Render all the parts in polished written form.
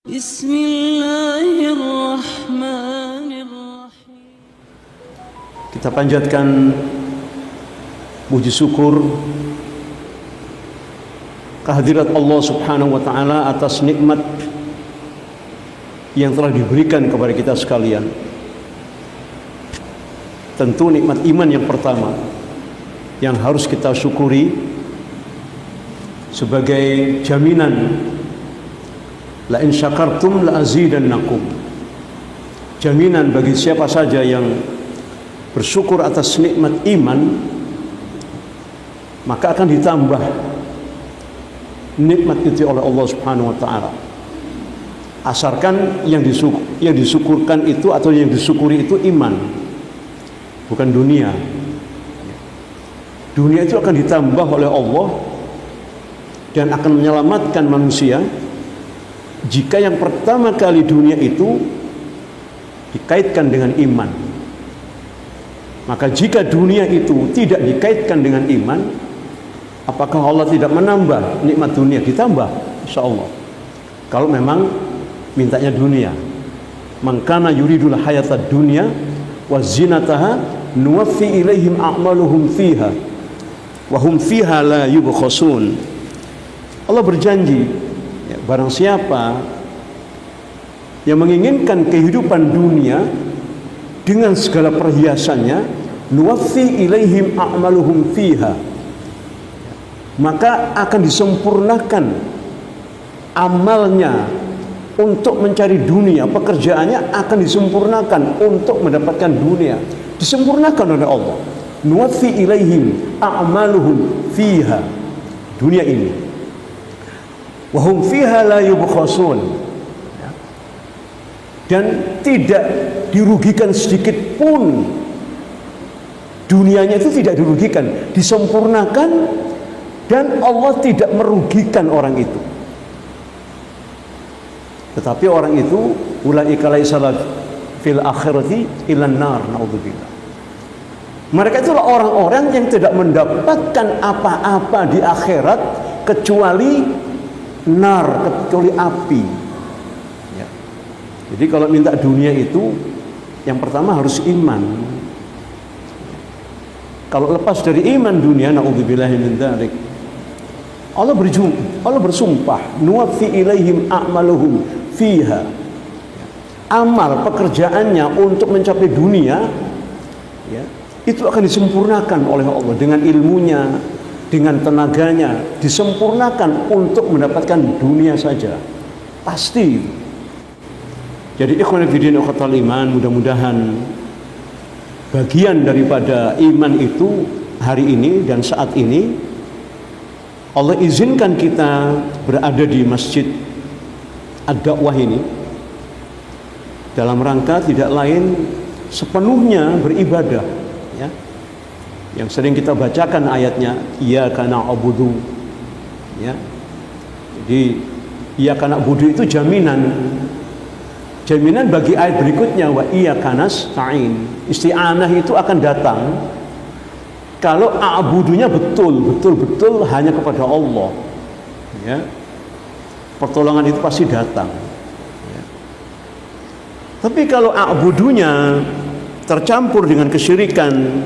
Bismillahirrahmanirrahim. Kita panjatkan puji syukur kehadirat Allah Subhanahu wa taala atas nikmat yang telah diberikan kepada kita sekalian. Tentu nikmat iman yang pertama yang harus kita syukuri sebagai jaminan la in syakartum la azidannakum. Jaminan bagi siapa saja yang bersyukur atas nikmat iman, maka akan ditambah nikmat itu oleh Allah Subhanahu wa taala. Asalkan yang disyukurkan itu atau yang disyukuri itu iman, bukan dunia. Dunia itu akan ditambah oleh Allah dan akan menyelamatkan manusia jika yang pertama kali dunia itu dikaitkan dengan iman. Maka jika dunia itu tidak dikaitkan dengan iman, apakah Allah tidak menambah nikmat dunia? Ditambah, insya Allah. Kalau memang mintanya dunia. Man kana yuridul hayatad dunya wa zinataha nuwaffi ilaihim a'maluhum fiha wa hum fiha la yubkhasun. Allah berjanji, ya, barang siapa yang menginginkan kehidupan dunia dengan segala perhiasannya, nuwaffi ilaihim a'maluhum fiha, maka akan disempurnakan amalnya untuk mencari dunia. Pekerjaannya akan disempurnakan untuk mendapatkan dunia, disempurnakan oleh Allah. Nuwaffi ilaihim a'maluhum fiha, dunia ini, wa hum fiha la yubkhasun, dan tidak dirugikan sedikit pun. Dunianya itu tidak dirugikan, disempurnakan, dan Allah tidak merugikan orang itu. Tetapi orang itu ulaika laisa fil akhirati ilan nar, naudzubillah. Mereka itulah orang-orang yang tidak mendapatkan apa-apa di akhirat kecuali nar, kecuali api. Ya. Jadi kalau minta dunia itu yang pertama harus iman. Kalau lepas dari iman dunia, naudzubillahi min dzalik, Allah bersumpah, nuwaffi ilaihim a'maluhum fiha. Amal pekerjaannya untuk mencapai dunia, ya, itu akan disempurnakan oleh Allah dengan ilmunya, dengan tenaganya, disempurnakan untuk mendapatkan dunia saja. Pasti. Jadi ikhwan fillah ukhtal iman, mudah-mudahan bagian daripada iman itu hari ini dan saat ini Allah izinkan kita berada di Masjid Ad-Da'wah ini dalam rangka tidak lain sepenuhnya beribadah, ya. Yang sering kita bacakan ayatnya, iyyaka na'budu, ya. Jadi iyyaka na'budu itu jaminan bagi ayat berikutnya, wa iyyaka nasta'in. Isti'anah itu akan datang kalau a'budunya betul-betul hanya kepada Allah, ya. Pertolongan itu pasti datang, ya. Tapi kalau a'budunya tercampur dengan kesyirikan,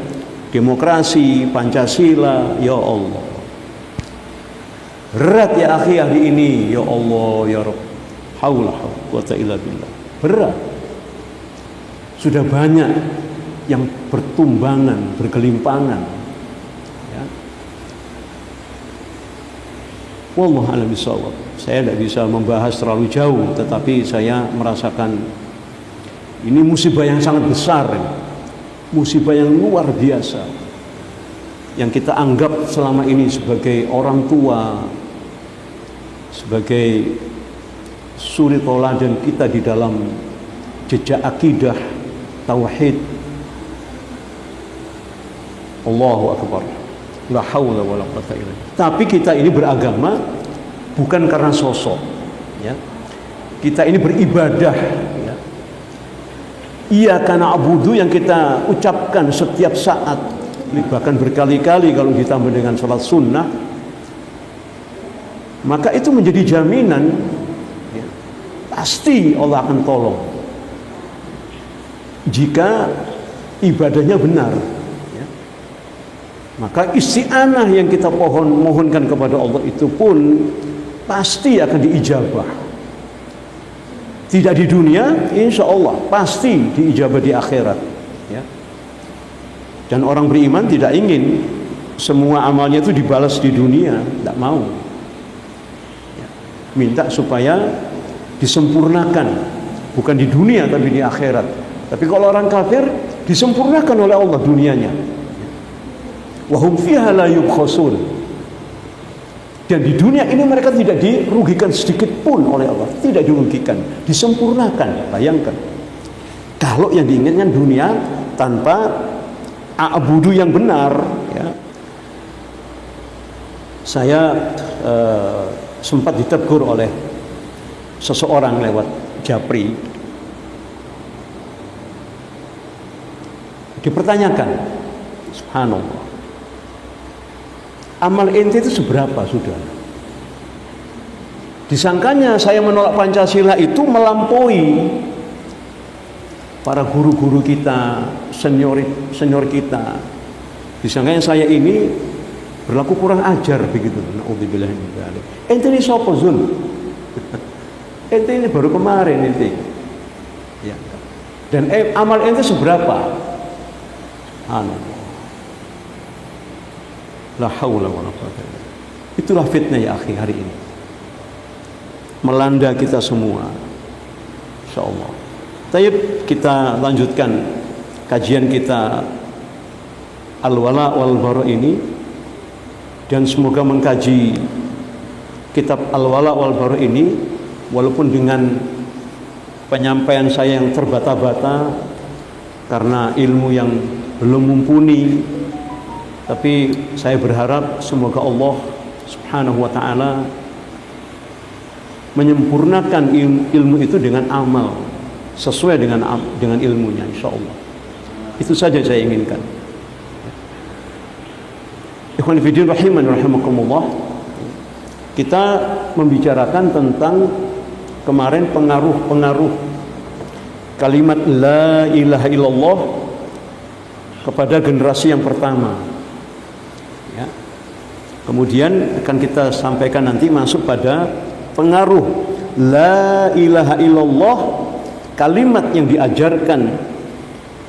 demokrasi, Pancasila, ya Allah, berat ya akhi ahli ini, ya Allah, ya Rabb, haula quwwata illa billah, berat. Sudah banyak yang bertumbangan, bergelimpangan, ya. Wallahu a'lam bishawab. Saya tidak bisa membahas terlalu jauh, tetapi saya merasakan ini musibah yang sangat besar, musibah yang luar biasa, yang kita anggap selama ini sebagai orang tua, sebagai suri tauladan kita di dalam jejak akidah tauhid. Allahu akbar, la haula wala quwwata illa billah. Tapi kita ini beragama bukan karena sosok, ya. Kita ini beribadah, ya. Iyyaka na'budu yang kita ucapkan setiap saat, bahkan berkali-kali kalau ditambah dengan salat sunnah, maka itu menjadi jaminan, ya, pasti Allah akan tolong jika ibadahnya benar, ya. Maka isti'anah yang kita mohonkan kepada Allah itu pun pasti akan diijabah. Tidak di dunia, insya Allah pasti diijabah di akhirat, ya. Dan orang beriman tidak ingin semua amalnya itu dibalas di dunia, tidak mau, ya. Minta supaya disempurnakan, bukan di dunia tapi di akhirat. Tapi kalau orang kafir disempurnakan oleh Allah dunianya. Wahum fiha la yubkhasun. Dan di dunia ini mereka tidak dirugikan sedikit pun oleh Allah, tidak dirugikan, disempurnakan. Bayangkan. Kalau yang diinginkan dunia tanpa a'budu yang benar, ya. Saya sempat ditegur oleh seseorang lewat japri. Dipertanyakan, subhanallah, amal ente itu seberapa sudah? Disangkanya saya menolak Pancasila itu melampaui para guru-guru kita, senior kita. Disangkanya saya ini berlaku kurang ajar begitu. Naudzubillah min dzalik. Ente ini sapa Zul? Ente ini baru kemarin ente. Ya. Dan amal ente seberapa? La haula wala quwwata illa billah. Itulah fitnah ya akhi hari ini melanda kita semua, insyaallah. Tayyib, kita lanjutkan kajian kita Al-Wala wal Bara ini, dan semoga mengkaji kitab Al-Wala wal Bara ini walaupun dengan penyampaian saya yang terbata-bata karena ilmu yang belum mumpuni, tapi saya berharap semoga Allah Subhanahu wa ta'ala menyempurnakan ilmu itu dengan amal sesuai dengan ilmunya, insyaallah. Itu saja saya inginkan. Ikhwan fillah rahiman rahimakumullah. Kita membicarakan tentang kemarin pengaruh kalimat la ilaha illallah kepada generasi yang pertama, ya. Kemudian akan kita sampaikan nanti masuk pada pengaruh la ilaha illallah, kalimat yang diajarkan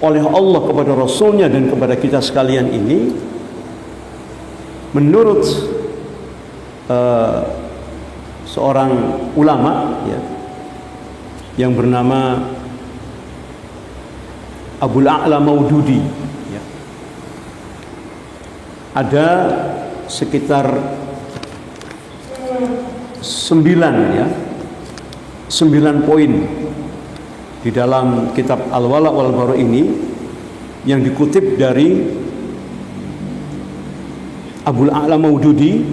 oleh Allah kepada Rasulnya dan kepada kita sekalian ini menurut seorang ulama, ya, yang bernama Abul A'la Maududi, ya. Ada sekitar 9 poin di dalam kitab Al-Wala wal Bara ini yang dikutip dari Abul A'la Maududi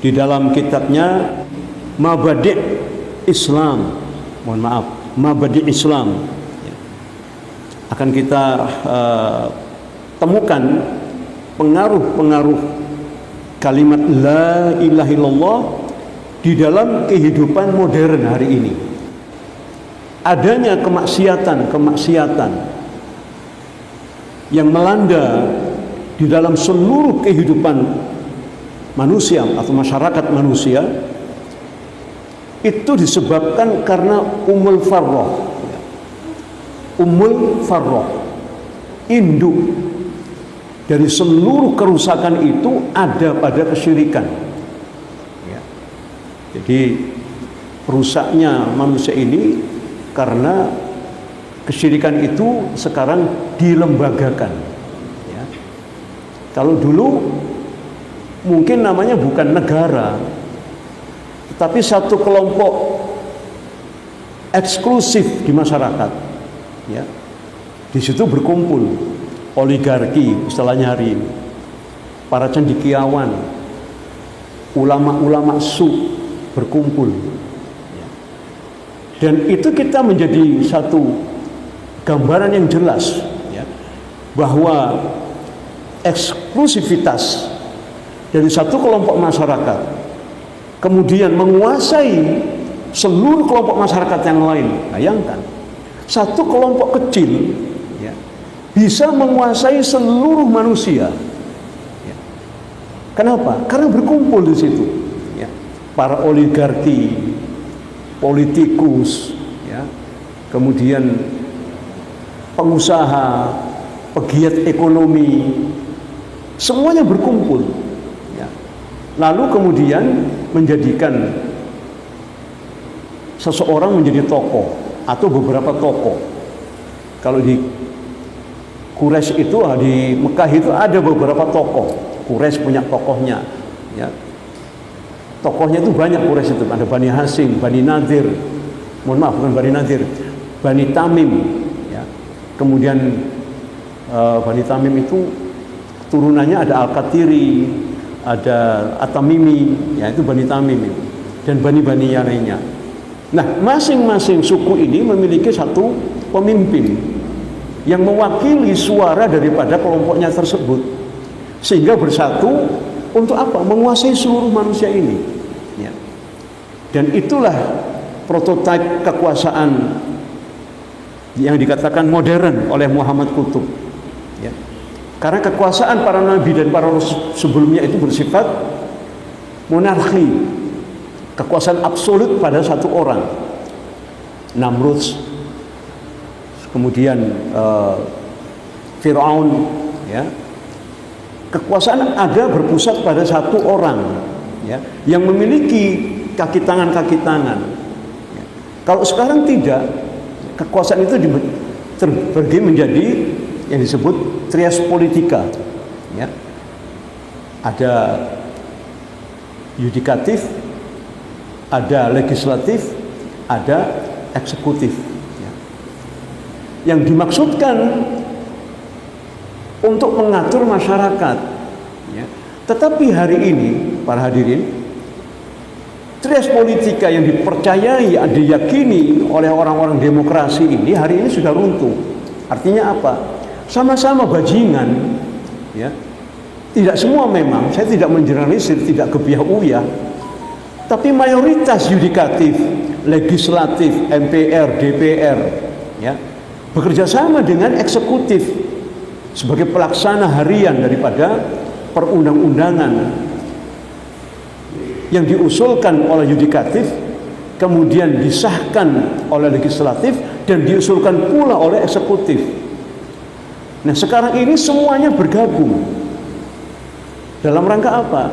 di dalam kitabnya Mabadi' Islam. Mohon maaf, Mabadi' Islam. Akan kita temukan pengaruh-pengaruh kalimat la ilaha illallah di dalam kehidupan modern hari ini. Adanya kemaksiatan yang melanda di dalam seluruh kehidupan manusia atau masyarakat manusia, itu disebabkan karena Ummul Farrah, induk dari seluruh kerusakan itu ada pada kesyirikan, ya. Jadi rusaknya manusia ini karena kesyirikan itu sekarang dilembagakan, ya. Kalau dulu mungkin namanya bukan negara, tetapi satu kelompok eksklusif di masyarakat, ya. Di situ berkumpul oligarki, istilahnya hari ini, para cendekiawan, ulama-ulama su berkumpul, ya. Dan itu kita menjadi satu gambaran yang jelas, ya, bahwa eksklusivitas dari satu kelompok masyarakat kemudian menguasai seluruh kelompok masyarakat yang lain. Bayangkan, satu kelompok kecil ya, bisa menguasai seluruh manusia. Ya. Kenapa? Karena berkumpul di situ. Ya. Para oligarki, politikus, ya, kemudian pengusaha, pegiat ekonomi, semuanya berkumpul. Ya. Lalu kemudian menjadikan seseorang menjadi tokoh atau beberapa tokoh. Kalau di Quraisy itu, di Mekah itu ada beberapa tokoh. Quraisy punya tokohnya. Ya. Tokohnya itu banyak Quraisy itu. Ada Bani Hashim, Bani Nadir. Mohon maaf, bukan Bani Nadir, Bani Tamim. Ya. Kemudian Bani Tamim itu turunannya ada Al-Qatiri, ada At-Tamimi, ya itu Bani Tamim itu. Dan bani-bani yang lainnya. Nah, masing-masing suku ini memiliki satu pemimpin yang mewakili suara daripada kelompoknya tersebut, sehingga bersatu untuk apa? Menguasai seluruh manusia ini. Ya. Dan itulah prototipe kekuasaan yang dikatakan modern oleh Muhammad Qutb. Ya. Karena kekuasaan para nabi dan para rasul sebelumnya itu bersifat monarki, kekuasaan absolut pada satu orang. Namrud, kemudian Fir'aun, ya. Kekuasaan ada berpusat pada satu orang, ya, yang memiliki kaki tangan. Ya. Kalau sekarang tidak, kekuasaan itu terbagi menjadi yang disebut trias politika. Ya. Ada yudikatif, ada legislatif, ada eksekutif. Ya. Yang dimaksudkan untuk mengatur masyarakat. Ya. Tetapi hari ini, para hadirin, trias politika yang dipercayai, diyakini oleh orang-orang demokrasi ini hari ini sudah runtuh. Artinya apa? Sama-sama bajingan. Ya. Tidak semua memang, saya tidak mengeneralisir, tidak kebiah-uyah. Tapi mayoritas yudikatif, legislatif, MPR, DPR, ya, bekerja sama dengan eksekutif sebagai pelaksana harian daripada perundang-undangan yang diusulkan oleh yudikatif, kemudian disahkan oleh legislatif, dan diusulkan pula oleh eksekutif. Nah, sekarang ini semuanya bergabung dalam rangka apa?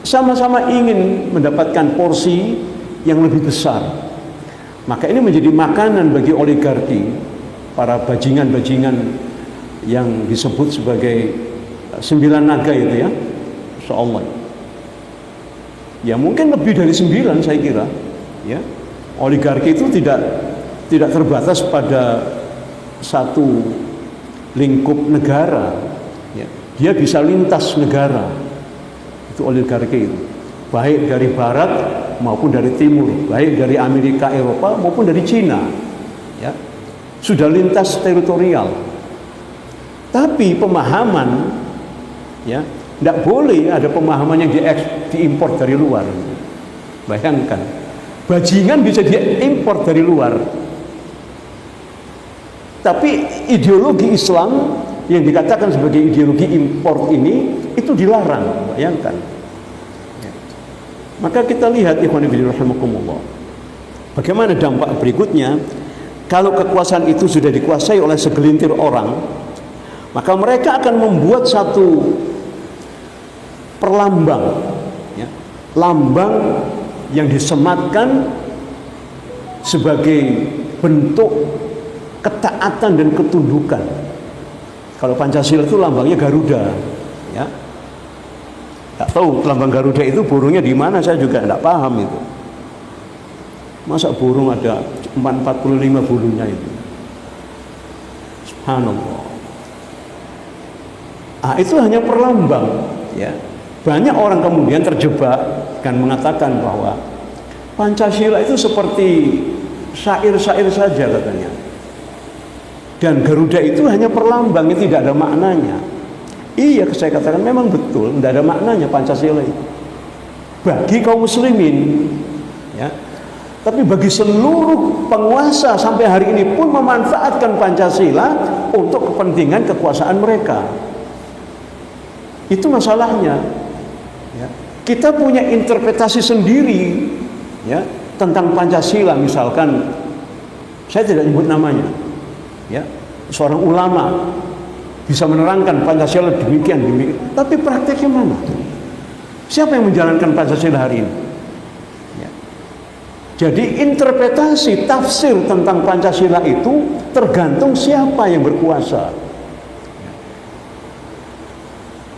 Sama-sama ingin mendapatkan porsi yang lebih besar. Maka ini menjadi makanan bagi oligarki, para bajingan-bajingan yang disebut sebagai 9 naga itu, ya, insyaallah. Ya mungkin lebih dari 9 saya kira. Ya, oligarki itu tidak terbatas pada satu lingkup negara. Ya, dia bisa lintas negara. Itu oligarki itu, baik dari barat maupun dari timur, baik dari Amerika, Eropa maupun dari Cina. Ya, sudah lintas teritorial. Tapi pemahaman, ya, tidak boleh ada pemahaman yang diimpor dari luar. Bayangkan, bajingan bisa diimpor dari luar. Tapi ideologi Islam yang dikatakan sebagai ideologi impor ini itu dilarang. Bayangkan. Ya. Maka kita lihat, ikhwan fillah rahimakumullah, bagaimana dampak berikutnya kalau kekuasaan itu sudah dikuasai oleh segelintir orang. Maka mereka akan membuat satu perlambang, ya, lambang yang disematkan sebagai bentuk ketaatan dan ketundukan. Kalau Pancasila itu lambangnya Garuda, ya. Tak tahu lambang Garuda itu burungnya di mana, saya juga tidak paham itu. Masa burung ada 45 bulunya itu? Subhanallah. Itu hanya perlambang, ya. Banyak orang kemudian terjebak dan mengatakan bahwa Pancasila itu seperti syair-syair saja katanya. Dan Garuda itu hanya perlambang, itu tidak ada maknanya. Iya, saya katakan memang betul, tidak ada maknanya Pancasila itu bagi kaum muslimin. Ya, Tapi bagi seluruh penguasa sampai hari ini pun memanfaatkan Pancasila untuk kepentingan kekuasaan mereka. Itu masalahnya. Ya. Kita punya interpretasi sendiri, ya, tentang Pancasila. Misalkan, saya tidak nyebut namanya, ya, seorang ulama bisa menerangkan Pancasila demikian, tapi prakteknya mana? Siapa yang menjalankan Pancasila hari ini? Ya. Jadi interpretasi, tafsir tentang Pancasila itu tergantung siapa yang berkuasa.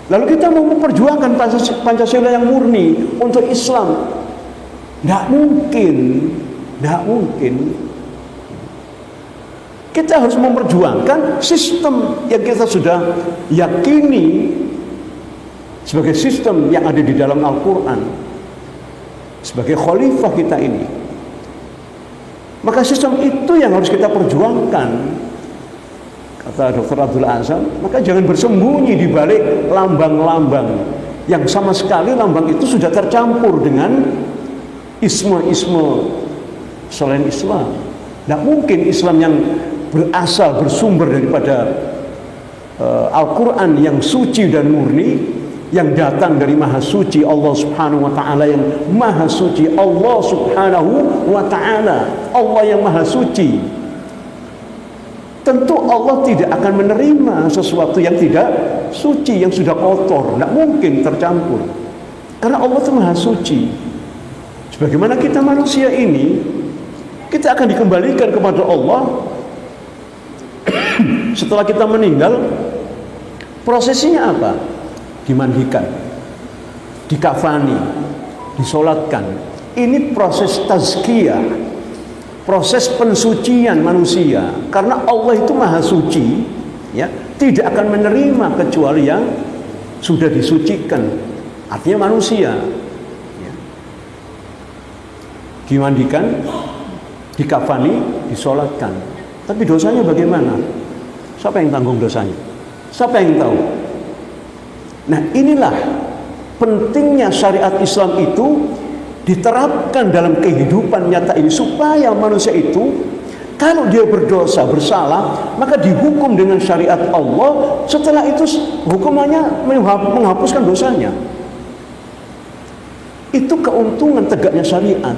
Lalu kita mau memperjuangkan Pancasila yang murni untuk Islam, tidak mungkin, tidak mungkin. Kita harus memperjuangkan sistem yang kita sudah yakini sebagai sistem yang ada di dalam Al-Quran, sebagai khalifah kita ini. Maka sistem itu yang harus kita perjuangkan. Kata Dr. Abdul Azam, maka jangan bersembunyi di balik lambang-lambang yang sama sekali lambang itu sudah tercampur dengan isme-isme selain Islam. Tidak mungkin Islam yang berasal, bersumber daripada Al-Quran yang suci dan murni, yang datang dari Maha Suci Allah Subhanahu wa Ta'ala, yang Maha Suci Allah Subhanahu wa Ta'ala, Allah yang Maha Suci. Tentu Allah tidak akan menerima sesuatu yang tidak suci, yang sudah kotor. Tidak mungkin tercampur, karena Allah itu Maha Suci. Sebagaimana kita manusia ini, kita akan dikembalikan kepada Allah setelah kita meninggal. Prosesinya apa? Dimandikan, dikafani, disolatkan. Ini proses tazkiyah, proses pensucian manusia. Karena Allah itu Maha Suci, ya, tidak akan menerima kecuali yang sudah disucikan, artinya manusia, ya. Dimandikan, dikafani, disolatkan. Tapi dosanya bagaimana? Siapa yang tanggung dosanya? Siapa yang tahu? Nah, inilah pentingnya syariat Islam itu diterapkan dalam kehidupan nyata ini, supaya manusia itu kalau dia berdosa, bersalah, maka dihukum dengan syariat Allah. Setelah itu hukumannya menghapuskan dosanya. Itu keuntungan tegaknya syariat.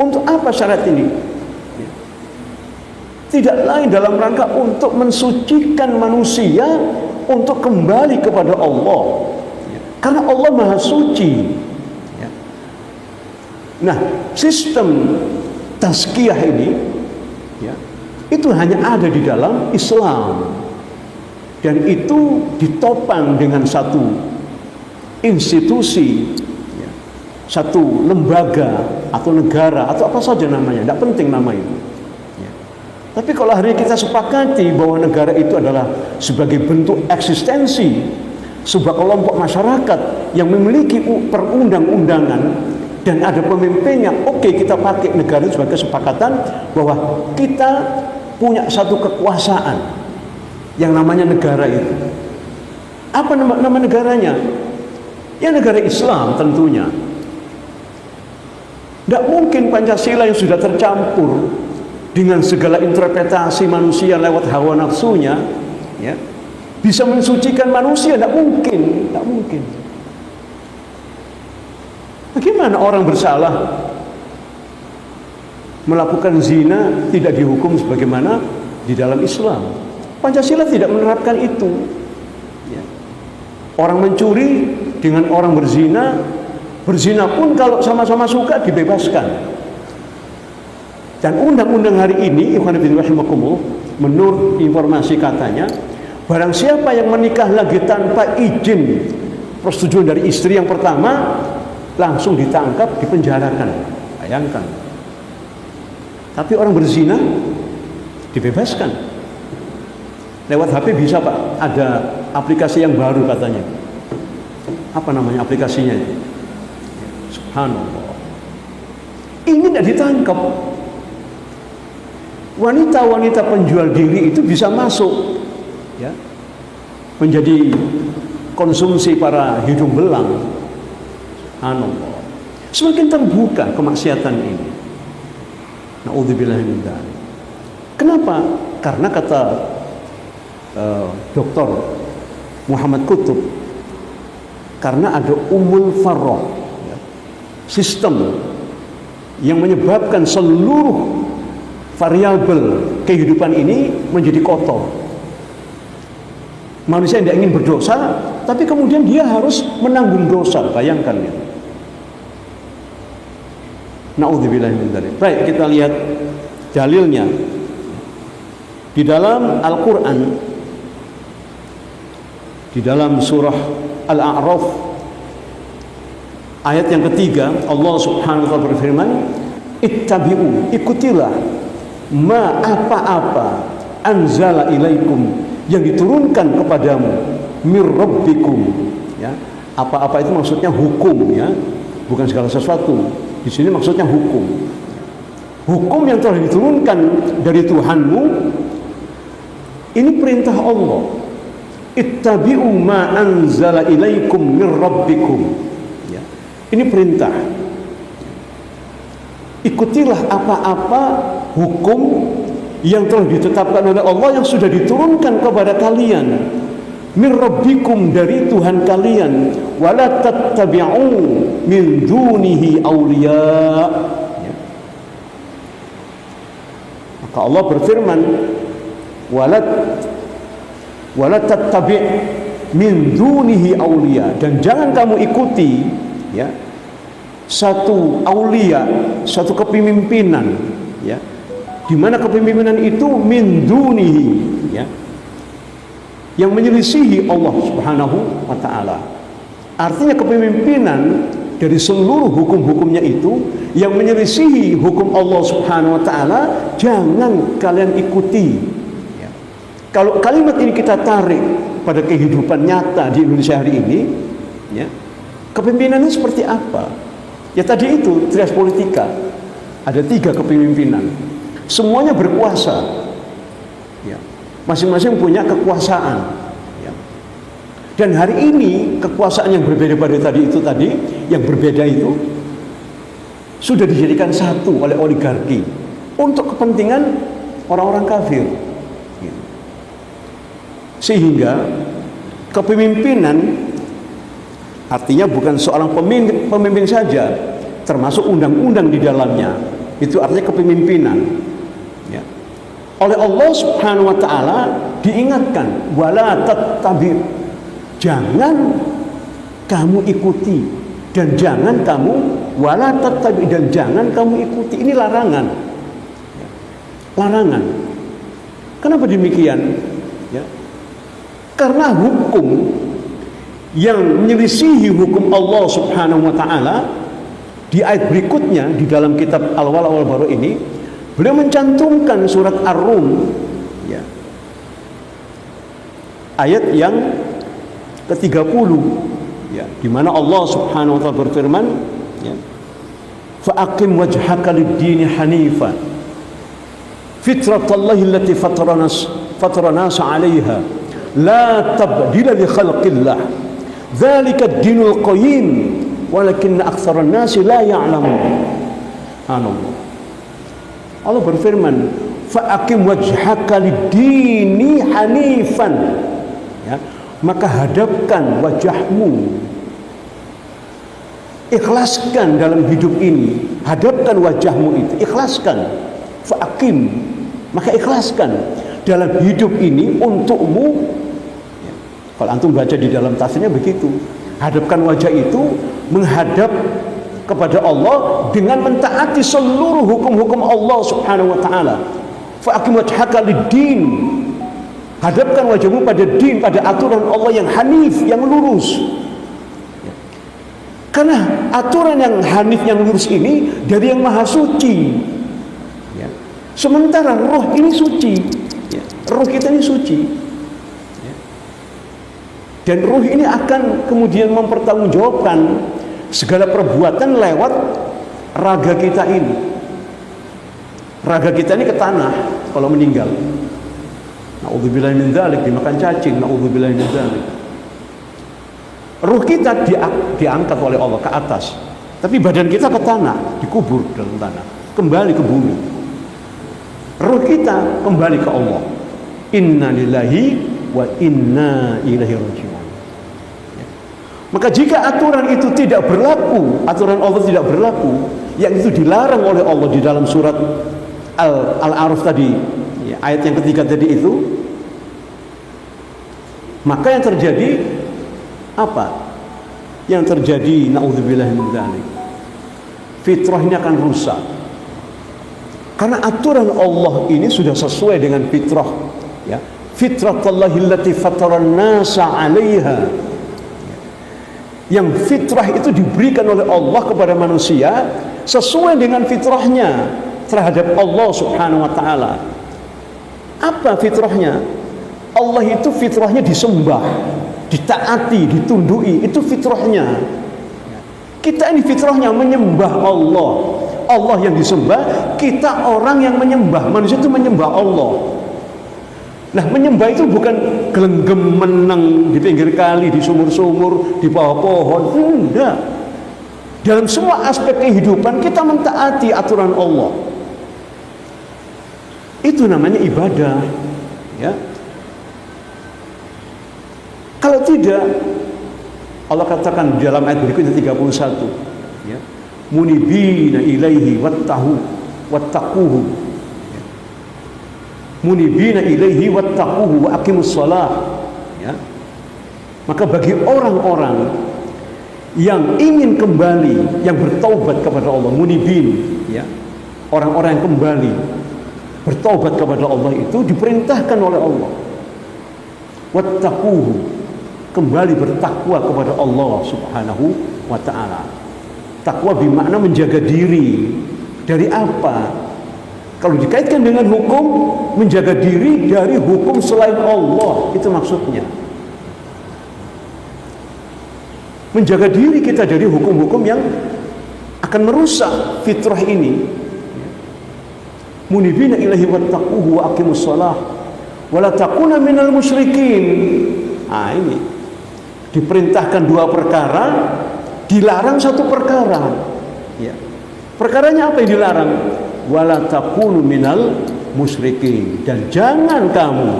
Untuk apa syariat ini? Tidak lain dalam rangka untuk mensucikan manusia untuk kembali kepada Allah, karena Allah Maha Suci. Nah, sistem tazkiyah ini, ya, itu hanya ada di dalam Islam, dan itu ditopang dengan satu institusi, ya, satu lembaga atau negara atau apa saja namanya, tidak penting nama itu. Ya. Tapi kalau hari ini kita sepakati bahwa negara itu adalah sebagai bentuk eksistensi sebuah kelompok masyarakat yang memiliki perundang-undangan dan ada pemimpinnya, oke, kita pakai negara itu sebagai kesepakatan bahwa kita punya satu kekuasaan yang namanya negara itu. Apa nama negaranya? Ya, negara Islam tentunya. Tidak mungkin Pancasila yang sudah tercampur dengan segala interpretasi manusia lewat hawa nafsunya, ya, bisa mensucikan manusia. Tidak mungkin, tidak mungkin. Bagaimana orang bersalah melakukan zina tidak dihukum sebagaimana di dalam Islam? Pancasila tidak menerapkan itu. Ya. Orang mencuri dengan orang berzina, berzina pun kalau sama-sama suka dibebaskan. Dan undang-undang hari ini, menurut informasi katanya, barang siapa yang menikah lagi tanpa izin persetujuan dari istri yang pertama, langsung ditangkap, dipenjarakan. Bayangkan. Tapi orang berzina dibebaskan. Lewat HP bisa, Pak. Ada aplikasi yang baru katanya. Apa namanya aplikasinya itu? Subhanallah. Ini tidak ditangkap. Wanita-wanita penjual diri itu bisa masuk, ya, menjadi konsumsi para hidung belang. Semakin terbuka kemaksiatan ini. Na'udzubillahi min dzalik. Kenapa? Karena kata Dr. Muhammad Kutub, karena ada umul farroh, ya, sistem yang menyebabkan seluruh variabel kehidupan ini menjadi kotor. Manusia tidak ingin berdosa, tapi kemudian dia harus menanggung dosa. Bayangkan ya. Na'udzubillahi min dzalik. Baik, kita lihat dalilnya. Di dalam Al-Quran, di dalam surah Al-A'raf ayat yang ketiga, Allah Subhanahu wa ta'ala berfirman, ittabi'u, ikutilah ma apa-apa anzala ilaikum, yang diturunkan kepadamu, mir rabbikum, ya. Apa-apa itu maksudnya hukum, ya, bukan segala sesuatu. Di sini maksudnya hukum. Hukum yang telah diturunkan dari Tuhanmu, ini perintah Allah. Ittabi'u ma anzala ilaikum mir rabbikum, ya. Ini perintah. Ikutilah apa-apa hukum yang telah ditetapkan oleh Allah, yang sudah diturunkan kepada kalian, mir rabbikum, dari Tuhan kalian, wala tattabi'u min dunihi awliya, ya. Maka Allah berfirman, wala tattabi' min dunihi awliya, dan jangan kamu ikuti, ya, satu aulia, satu kepemimpinan, ya, di mana kepemimpinan itu min dunihi, ya, yang menyelisihi Allah Subhanahu wa ta'ala. Artinya kepemimpinan dari seluruh hukum-hukumnya itu yang menyelisihi hukum Allah Subhanahu wa ta'ala, jangan kalian ikuti, ya. Kalau kalimat ini kita tarik pada kehidupan nyata di Indonesia hari ini, ya, kepemimpinannya seperti apa? Ya tadi itu trias politika, ada 3 kepemimpinan, semuanya berkuasa, ya, masing-masing punya kekuasaan, ya. Dan hari ini kekuasaan yang berbeda pada tadi, yang berbeda itu sudah dijadikan satu oleh oligarki untuk kepentingan orang-orang kafir, ya. Sehingga kepemimpinan artinya bukan seorang pemimpin saja, termasuk undang-undang di dalamnya. Itu artinya kepemimpinan, ya. Oleh Allah Subhanahu wa ta'ala diingatkan, wala tattabi', jangan kamu ikuti, dan jangan kamu, wala tattabi', dan jangan kamu ikuti. Ini larangan, ya. Larangan. Kenapa demikian? Ya. Karena hukum yang menyelisihi hukum Allah Subhanahu wa ta'ala, di ayat berikutnya di dalam kitab Al-Wala wal Bara ini, beliau mencantumkan surat Ar-Rum, ya, ayat yang ke-30, ya, di mana Allah Subhanahu wa ta'ala berfirman, ya, fa'aqim wajhaka lid-dini hanifan fitratallahi allati fatara nas 'alaiha la tabdila li khalqillah dzalika ad-dinul qayyim walakinna aktsaran nasi la ya'lamun. Subhanallah. Allah berfirman, fa'aqim wajhaka lid-dini hanifan, ya, maka hadapkan wajahmu, ikhlaskan dalam hidup ini, hadapkan wajahmu itu, ikhlaskan, fa'aqim, maka ikhlaskan dalam hidup ini untukmu. Kalau antum baca di dalam tafsirnya begitu, hadapkan wajah itu menghadap kepada Allah dengan mentaati seluruh hukum-hukum Allah Subhanahu wa ta'ala. Fa'aqim wajhaka lid-din, hadapkan wajahmu pada din, pada aturan Allah yang hanif, yang lurus. Karena aturan yang hanif, yang lurus ini dari yang maha suci, ya. Sementara roh ini suci, ya. Roh kita ini suci, ya. Dan roh ini akan kemudian mempertanggungjawabkan segala perbuatan lewat raga kita ini. Raga kita ini ke tanah kalau meninggal. Na'udzubillahi min dzalik, dimakan cacing, na'udzubillahi min dzalik. Ruh kita diangkat oleh Allah ke atas, tapi badan kita ke tanah, dikubur dalam tanah, kembali ke bumi. kita kembali ke Allah. Inna lillahi wa inna ilaihi raji'un. Maka jika aturan itu tidak berlaku, aturan Allah tidak berlaku, yang itu dilarang oleh Allah di dalam surat Al-A'raf tadi, ya, ayat yang ketiga tadi itu, maka yang terjadi apa? Yang terjadi naudzubillah min dzalik, fitrah ini akan rusak. Karena aturan Allah ini sudah sesuai dengan fitrah, ya. Fitratallahi allati fataran nasa 'alaiha. Yang fitrah itu diberikan oleh Allah kepada manusia sesuai dengan fitrahnya terhadap Allah Subhanahu wa taala. Apa fitrahnya? Allah itu fitrahnya disembah, ditaati, ditundui, itu fitrahnya. Kita ini fitrahnya menyembah Allah. Allah yang disembah, kita orang yang menyembah. Manusia itu menyembah Allah. Nah, menyembah itu bukan gelenggem menang di pinggir kali, di sumur-sumur, di bawah pohon. Enggak. Dalam semua aspek kehidupan kita mentaati aturan Allah. Itu namanya ibadah, ya. Kalau tidak, Allah katakan di dalam ayat berikutnya 31, ya. Munibina ilaihi wattaquhu. Munibina ilaihi wattaquhu wa aqimus shalah, ya. Maka bagi orang-orang yang ingin kembali, yang bertaubat kepada Allah, munibin, ya, orang-orang yang kembali bertaubat kepada Allah itu diperintahkan oleh Allah, wattaquhu, kembali bertakwa kepada Allah Subhanahu wa ta'ala. Takwa bermakna menjaga diri dari apa? Kalau dikaitkan dengan hukum, menjaga diri dari hukum selain Allah, itu maksudnya. Menjaga diri kita dari hukum-hukum yang akan merusak fitrah ini. Munibina ilahi wattaquhu wa aqimus shalah wa la takuna minal musyrikin. Nah, ini diperintahkan dua perkara, dilarang satu perkara, ya. Perkaranya apa yang dilarang? Wala takunu minal musyrikin, dan jangan kamu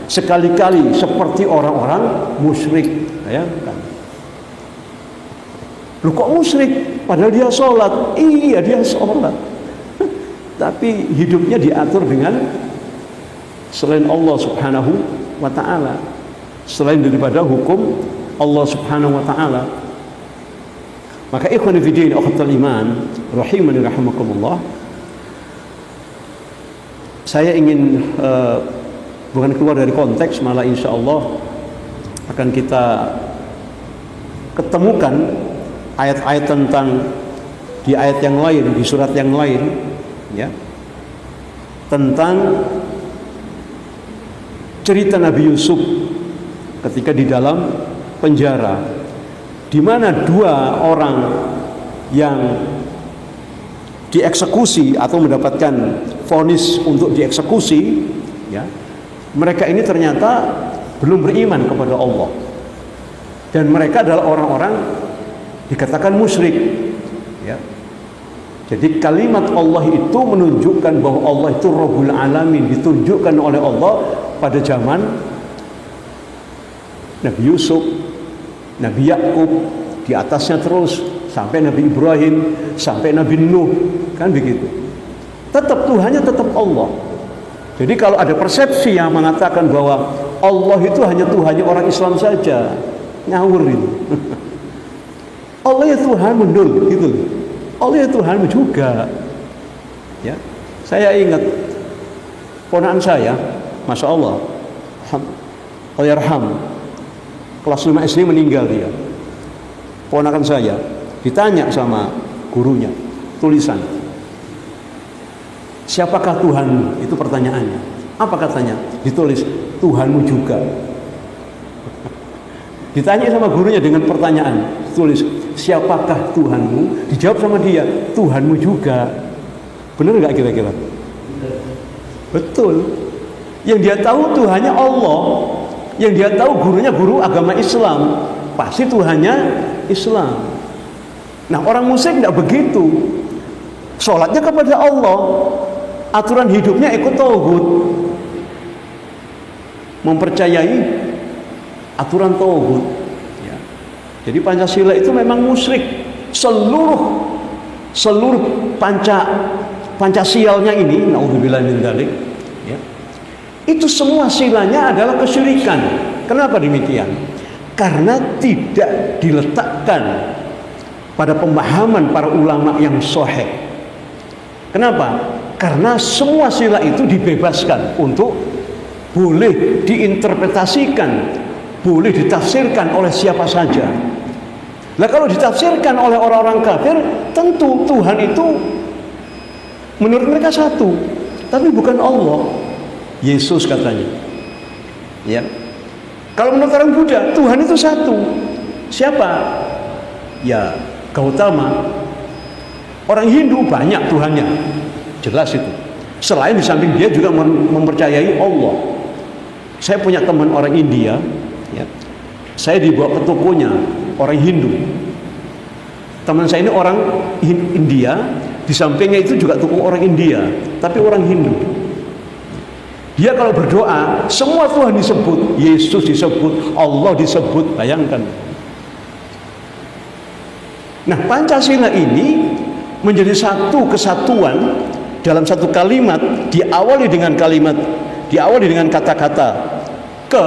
sekali-kali seperti orang-orang musyrik. Bayangkan, lu kok musyrik padahal dia sholat? Iya, dia sholat, tapi hidupnya diatur dengan selain Allah Subhanahu wa ta'ala, selain daripada hukum Allah Subhanahu wa ta'ala. Maka ikhwan fillah akhwatal iman rahimani rahimakumullah, saya ingin bukan keluar dari konteks, malah insya Allah akan kita ketemukan ayat-ayat tentang di ayat yang lain, di surat yang lain, ya, tentang cerita Nabi Yusuf ketika di dalam penjara, di mana dua orang yang dieksekusi atau mendapatkan vonis untuk dieksekusi, ya, mereka ini ternyata belum beriman kepada Allah, dan mereka adalah orang-orang dikatakan musyrik, ya. Jadi kalimat Allah itu menunjukkan bahwa Allah itu Rabbul Alamin, ditunjukkan oleh Allah pada zaman Nabi Yusuf, Nabi Yakub, di atasnya terus sampai Nabi Ibrahim, sampai Nabi Nuh, kan begitu. Tetap Tuhannya tetap Allah. Jadi kalau ada persepsi yang mengatakan bahwa Allah itu hanya Tuhannya orang Islam saja, ngawur itu. Allah ya Tuhan mendul, gitu. Allah ya Tuhanmu juga. Ya, saya ingat ponakan saya, masya Allah, Allahyarham, kelas 5 SD meninggal dia. Ponakan saya ditanya sama gurunya, tulisan, siapakah Tuhan? Itu pertanyaannya. Apa katanya? Ditulis, Tuhanmu juga. Ditanya sama gurunya dengan pertanyaan, tulis, siapakah Tuhanmu? Dijawab sama dia, Tuhanmu juga. Benar nggak kira-kira? Betul. Yang dia tahu Tuhannya Allah, yang dia tahu gurunya guru agama Islam, pasti Tuhannya Islam. Nah, orang musyrik tidak begitu. Sholatnya kepada Allah, aturan hidupnya ikut tauhid, mempercayai aturan tauhid. Ya. Jadi Pancasila itu memang musyrik. Seluruh Pancasialnya ini, naudzubillah min dzalik, ya, itu semua silanya adalah kesyirikan. Kenapa demikian? Karena tidak diletakkan pada pemahaman para ulama yang sahih. Kenapa? Karena semua sila itu dibebaskan untuk boleh diinterpretasikan, boleh ditafsirkan oleh siapa saja. Nah, kalau ditafsirkan oleh orang-orang kafir, tentu Tuhan itu menurut mereka satu, tapi bukan Allah. Yesus katanya. Ya. Kalau menurut orang Buddha, Tuhan itu satu. Siapa? Ya, Gautama. Orang Hindu banyak Tuhannya. Jelas itu. Selain di samping dia juga mempercayai Allah. Saya punya teman orang India, ya. Saya dibawa ke tokonya orang Hindu. Teman saya ini orang India, di sampingnya itu juga toko orang India, tapi orang Hindu. Dia kalau berdoa, semua Tuhan disebut, Yesus disebut, Allah disebut, bayangkan. Nah, Pancasila ini menjadi satu kesatuan dalam satu kalimat, diawali dengan kata-kata ke,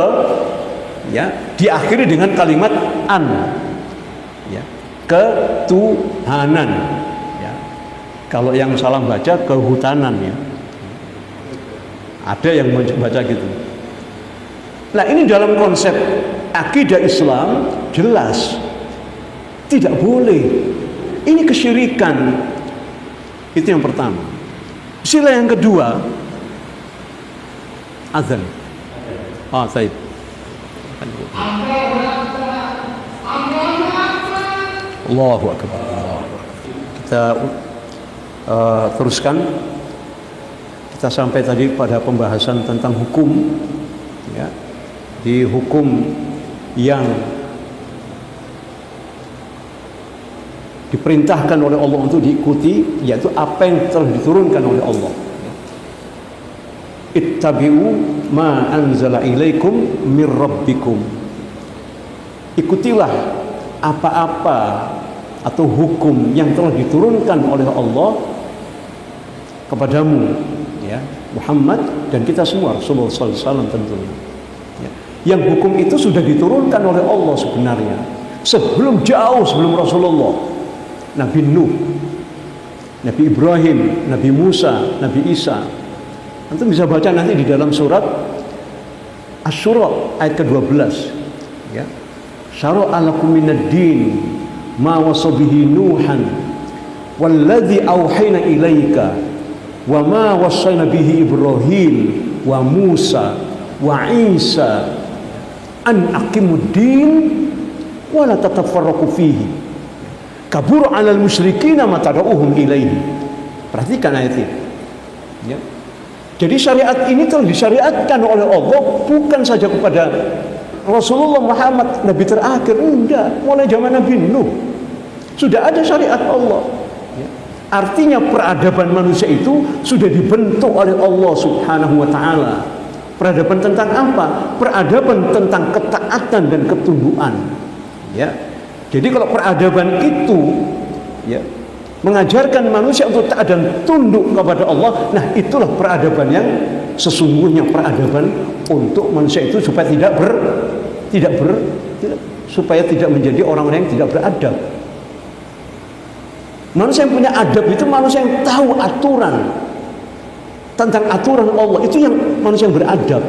ya, diakhiri dengan kalimat an, ya, ketuhanan, ya. Kalau yang salah baca kehutanan, ya. Ada yang baca gitu. Nah, ini dalam konsep akidah Islam jelas tidak boleh. Ini kesyirikan. Itu yang pertama. Sila yang kedua, azan. Said. Allahu Akbar. Kita teruskan. Kita sampai tadi pada pembahasan tentang hukum, ya. Di hukum yang diperintahkan oleh Allah untuk diikuti, yaitu apa yang telah diturunkan oleh Allah. Ittabi'u ma anzala ilaikum mir rabbikum. Ikutilah apa-apa atau hukum yang telah diturunkan oleh Allah kepadamu, ya, Muhammad, dan kita semua, Rasulullah SAW tentunya, ya. Yang hukum itu sudah diturunkan oleh Allah sebenarnya jauh sebelum Rasulullah. Nabi Nuh, Nabi Ibrahim, Nabi Musa, Nabi Isa. Nanti bisa baca nanti di dalam surat Asy-Syura ayat ke-12, ya. Syara'a lakum minad din ma wasa bihi Nuhan walladzi auhayna ilaika wa ma wasaina bihi Ibrahim wa Musa wa Isa an aqimuddin wa la tatafarraqu fihi kabur 'alal musyrikina ma tad'uhum ilaihi. Perhatikan ayat ini, ya. Jadi syariat ini telah disyariatkan oleh Allah bukan saja kepada Rasulullah Muhammad, Nabi terakhir, enggak, mulai zaman Nabi Nuh sudah ada syariat Allah, ya. Artinya peradaban manusia itu sudah dibentuk oleh Allah Subhanahu wa ta'ala. Peradaban tentang apa? Peradaban tentang ketaatan dan ketundukan, ya. Jadi kalau peradaban itu, ya, mengajarkan manusia untuk taat dan tunduk kepada Allah, nah itulah peradaban yang sesungguhnya, peradaban untuk manusia itu supaya supaya tidak menjadi orang-orang yang tidak beradab. Manusia yang punya adab itu manusia yang tahu aturan tentang aturan Allah, itu yang manusia yang beradab.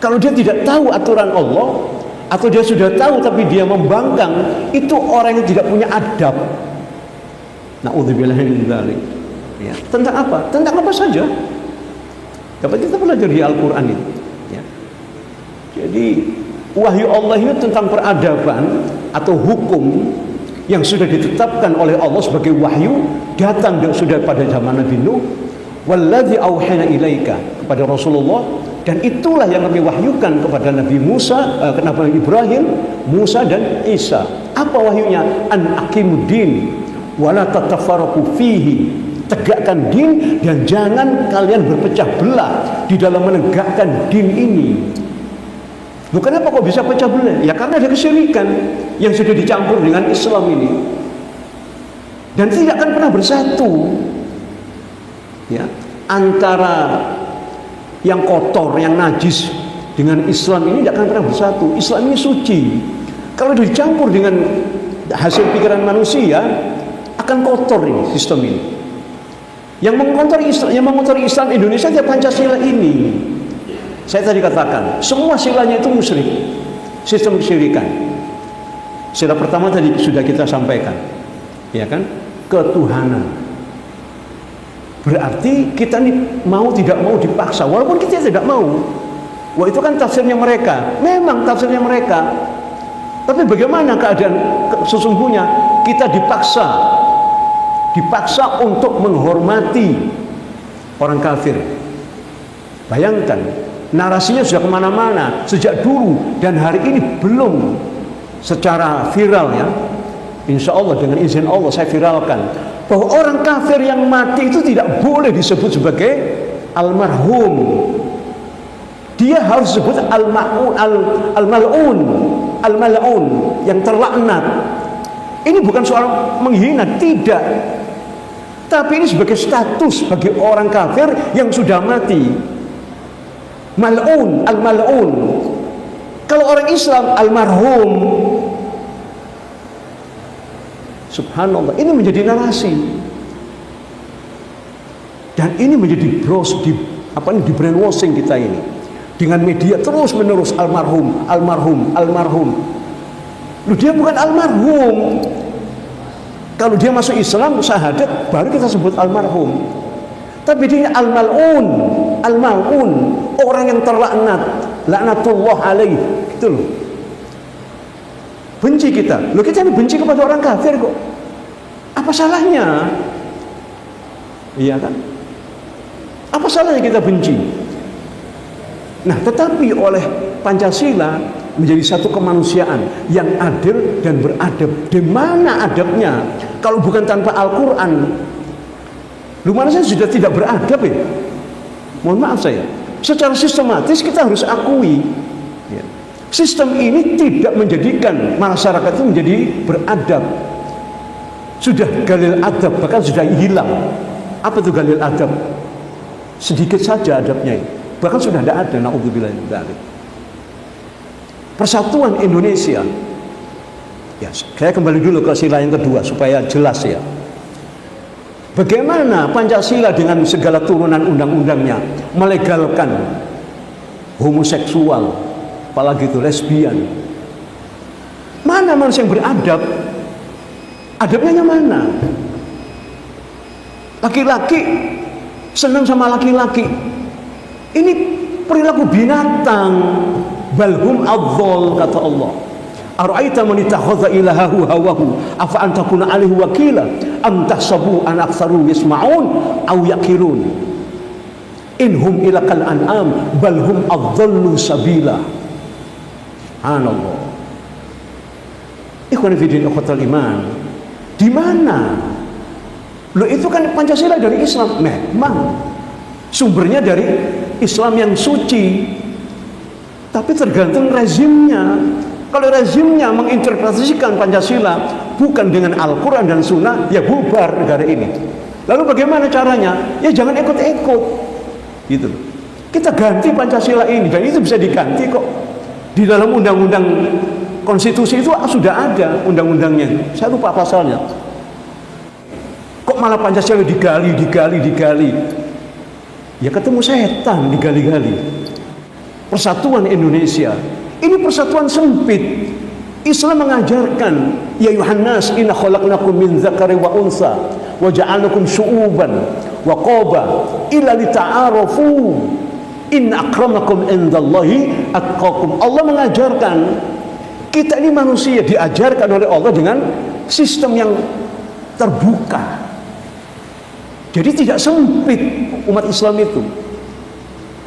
Kalau dia tidak tahu aturan Allah, atau dia sudah tahu tapi dia membangkang, itu orang yang tidak punya adab. Na'udzubillah min dzalik. Ya. Tentang apa? Tentang apa saja. Dapat kita belajar di Al-Qur'an itu, ya. Jadi wahyu Allah itu tentang peradaban atau hukum yang sudah ditetapkan oleh Allah sebagai wahyu, datang sudah pada zaman Nabi Nuh, walladzi auhayna ilaika, kepada Rasulullah, dan itulah yang kami wahyukan kepada Nabi Musa, Nabi Ibrahim, Musa dan Isa. Apa wahyunya? An aqimuddin wala tatafarraqu fihi. tegakkan din, dan jangan kalian berpecah belah di dalam menegakkan din ini. Loh, kenapa kok bisa pecah belah? Ya karena ada kesyirikan yang sudah dicampur dengan Islam ini, dan tidak akan pernah bersatu. Ya, antara yang kotor, yang najis dengan Islam ini tidak akan pernah bersatu. Islam ini suci. Kalau dicampur dengan hasil pikiran manusia, akan kotor ini sistem ini. Yang mengotori Islam Indonesia ya Pancasila ini. Saya tadi katakan, semua silanya itu musyrik, sistem kesyirikan. Sila pertama tadi sudah kita sampaikan, ya kan? Ketuhanan. Berarti kita ini mau tidak mau dipaksa, walaupun kita tidak mau. Wah, itu kan tafsirnya mereka. Memang tafsirnya mereka. Tapi bagaimana keadaan sesungguhnya? Kita dipaksa untuk menghormati orang kafir. Bayangkan, narasinya sudah kemana-mana sejak dulu, dan hari ini belum secara viral ya. Insya Allah dengan izin Allah saya viralkan bahwa orang kafir yang mati itu tidak boleh disebut sebagai almarhum. Dia harus disebut al-mal'un, yang terlaknat. Ini bukan soal menghina, tidak. Tapi ini sebagai status bagi orang kafir yang sudah mati. Mal'un, al-mal'un. Kalau orang Islam almarhum. Subhanallah, ini menjadi narasi. Dan ini menjadi di brainwashing kita ini. Dengan media terus menerus almarhum. Loh, dia bukan almarhum. Kalau dia masuk Islam syahadat baru kita sebut almarhum. Tapi dia al-mal'un, orang yang terlaknat, laknatullah alaih, gitu loh. Benci kita. Loh, kita benci kepada orang kafir kok. Apa salahnya? Iya kan? Apa salahnya kita benci? Nah, tetapi oleh Pancasila menjadi satu kemanusiaan yang adil dan beradab. Di mana adabnya? Kalau bukan tanpa Al-Quran, lu mana saya sudah tidak beradab ya? Mohon maaf saya. Secara sistematis kita harus akui ya, sistem ini tidak menjadikan masyarakat itu menjadi beradab. Sudah galil adab, bahkan sudah hilang. Apa itu galil adab? Sedikit saja adabnya ini. Bahkan sudah tidak ada. Na'udzubillah min dzalik. Persatuan Indonesia. Ya, saya kembali dulu ke sila yang kedua supaya jelas ya. Bagaimana Pancasila dengan segala turunan undang-undangnya melegalkan homoseksual, apalagi itu lesbian. Mana manusia yang beradab? Adabnya mana? Laki-laki senang sama laki-laki. Ini perilaku binatang. Balhum adzal, kata Allah. Ara'aita man ittakhadha ilahahu hawahu afa anta takuna alaihi wakila am tahsabu an aktsaru yasma'un aw yaqilun inhum ila kal an'am balhum adzallu sabila. Subhanallah. Ikhwan fillah ikhwatal iman. Di mana? Loh, itu kan Pancasila dari Islam. Memang sumbernya dari Islam yang suci. Tapi tergantung rezimnya. Kalau rezimnya menginterpretasikan Pancasila bukan dengan Al-Quran dan Sunnah, ya bubar negara ini. Lalu bagaimana caranya? Ya jangan ikut-ikut. Gitu. Kita ganti Pancasila ini, dan itu bisa diganti kok. Di dalam undang-undang konstitusi itu sudah ada undang-undangnya. Saya lupa pasalnya. Kok malah Pancasila digali. Ya ketemu setan digali-gali. Persatuan Indonesia ini persatuan sempit. Islam mengajarkan, ya Yuhannas inna khalaqnakum min dzakari wa unsa wa ja'alnakum syu'uban wa qaba illa lita'arafu inna akramakum indallahi atqakum. Allah mengajarkan kita ini manusia diajarkan oleh Allah dengan sistem yang terbuka. Jadi tidak sempit umat Islam itu.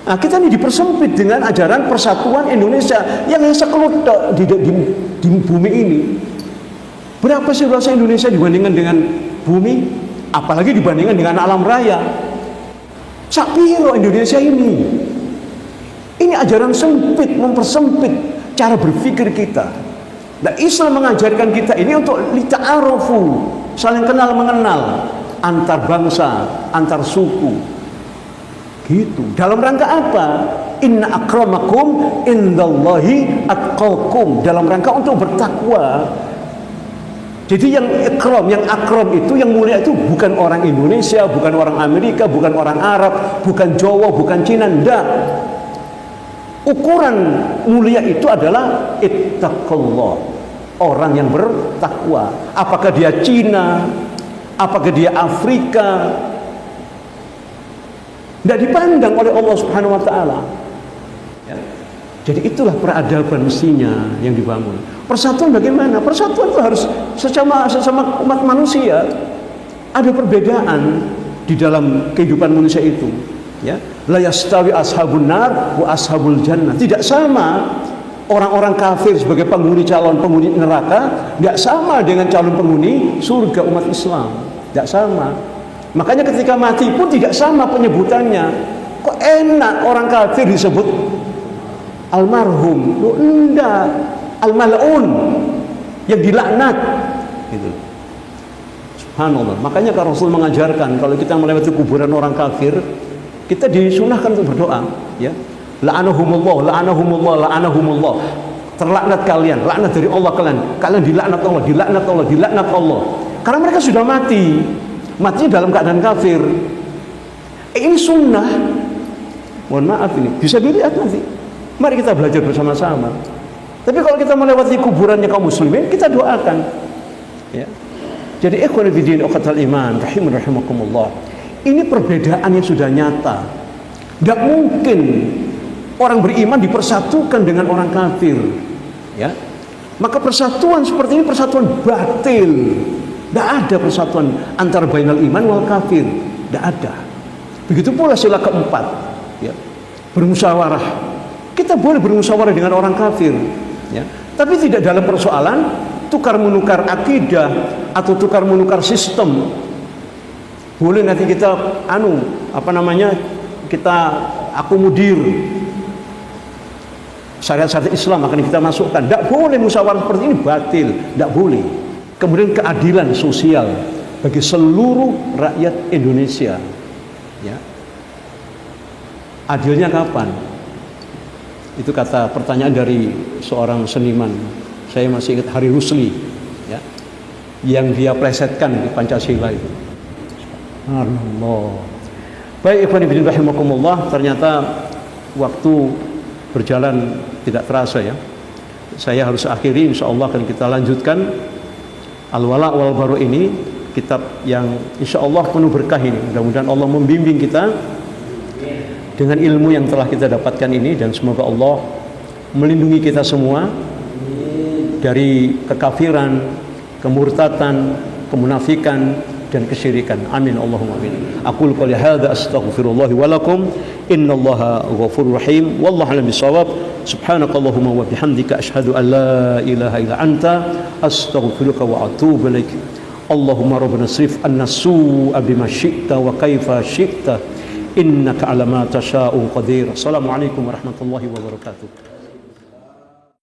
Nah, kita ini dipersempit dengan ajaran persatuan Indonesia yang hanya sekelutok di bumi ini. Berapa sih luasnya Indonesia dibandingkan dengan bumi? apalagi dibandingkan dengan alam raya. Sapiro Indonesia ini ajaran sempit, mempersempit cara berpikir kita. Nah, Islam mengajarkan kita ini untuk lita'arufu, saling kenal mengenal, antar bangsa, antar suku. Gitu. Dalam rangka apa? Inna akramakum indallahi atqakum, dalam rangka untuk bertakwa. Jadi yang akram itu, yang mulia itu bukan orang Indonesia, bukan orang Amerika, bukan orang Arab, bukan Jawa, bukan Cina, enggak. Ukuran mulia itu adalah ittaqullah, orang yang bertakwa. Apakah dia Cina, apakah dia Afrika, enggak dipandang oleh Allah Subhanahu wa taala. Ya. Jadi itulah peradaban mestinya yang dibangun. Persatuan bagaimana? Persatuan itu harus sesama umat manusia. Ada perbedaan di dalam kehidupan manusia itu. Ya, la yastawi ashabun nar wa ashabul jannah. Tidak sama orang-orang kafir sebagai calon penghuni neraka, tidak sama dengan calon penghuni surga umat Islam. Tidak sama. Makanya ketika mati pun tidak sama penyebutannya. Kok enak orang kafir disebut almarhum? Loh, enggak. Al-mal'un, yang dilaknat, gitu. Subhanallah. Makanya kalau Rasul mengajarkan kalau kita melewati kuburan orang kafir, kita disunahkan untuk berdoa, ya. La'anahumullah, la'anahumullah, la'anahumullah. Terlaknat kalian, laknat dari Allah kalian. Kalian dilaknat Allah, dilaknat Allah, dilaknat Allah. Karena mereka sudah mati. Matinya dalam keadaan kafir. Ini sunnah. Mohon maaf ini, bisa dilihat nanti. Mari kita belajar bersama-sama. Tapi kalau kita melewati kuburannya kaum muslimin, kita doakan. Ya. Jadi ikhwan fillah uqatal iman rahimakumullah. Ini perbedaan yang sudah nyata. Tidak mungkin orang beriman dipersatukan dengan orang kafir. Ya. Maka persatuan seperti ini persatuan batil. Tidak ada persatuan antara bainal iman wal kafir. Tidak ada. Begitu pula sila keempat. Ya. Bermusyawarah. Kita boleh bermusyawarah dengan orang kafir. Ya. Tapi tidak dalam persoalan tukar menukar akidah atau tukar menukar sistem. Boleh nanti kita kita akomodir syariat-syariat Islam akan kita masukkan. Tidak boleh musyawarah seperti ini, batil, tidak boleh. Kemudian keadilan sosial bagi seluruh rakyat Indonesia. Ya. Adilnya kapan? Itu kata pertanyaan dari seorang seniman. Saya masih ingat Hari Rusli, ya, yang dia plesetkan di Pancasila itu. Allah. Baik, ikhwan fillah rahimakumullah, ternyata waktu berjalan tidak terasa ya. Saya harus akhiri, insyaallah akan kita lanjutkan Al-Wala' wal Bara' ini, kitab yang insyaallah penuh berkah ini. Mudah-mudahan Allah membimbing kita dengan ilmu yang telah kita dapatkan ini, dan semoga Allah melindungi kita semua dari kekafiran, kemurtatan, kemunafikan dan kesyirikan. Amin Allahumma amin. Aqulu qouli hadza astaghfirullah wa lakum innallaha ghafurur rahim wallahu a'lam bissawab. Subhanakallahumma wa bihamdika asyhadu an la ilaha illa anta astaghfiruka wa atubu ilaik. Allahumma rabbana srif anna su'a bima syi'ta wa kaifa syi'ta innaka ala ma tasha'u qadir. Assalamualaikum warahmatullahi wabarakatuh.